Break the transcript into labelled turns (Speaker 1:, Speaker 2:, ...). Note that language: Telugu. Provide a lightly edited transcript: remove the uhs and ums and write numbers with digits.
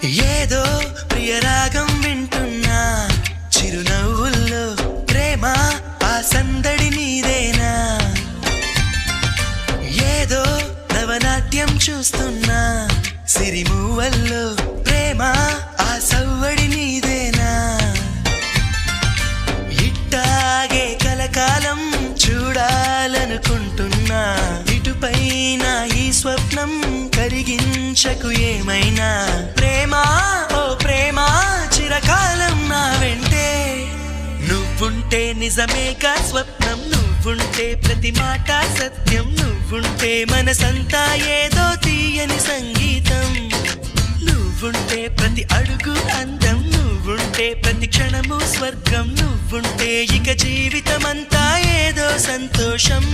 Speaker 1: ఏదో ప్రియరాగం వింటున్నా చిరునవ్వుల్లో ప్రేమ ఆ సందడి నీదేనా ఏదో నవనాట్యం చూస్తున్నా సిరిమూవల్లో ప్రేమ ఆ సవ్వడి నీదేనా ఇట్టాగే కలకాలం చూడాలనుకుంటున్నా ఇటుపైన ఈ స్వప్నం కరిగించకు ఏమైనా ప్రేమ ఓ ప్రేమ చిరకాలం నా వెంటే నువ్వుంటే నిజమేగా స్వప్నం నువ్వుంటే ప్రతి మాట సత్యం నువ్వుంటే మనసంతా ఏదో తీయని సంగీతం నువ్వుంటే ప్రతి అడుగు అందం నువ్వుంటే ప్రతి క్షణము స్వర్గం నువ్వుంటే ఇక జీవితమంతా ఏదో సంతోషం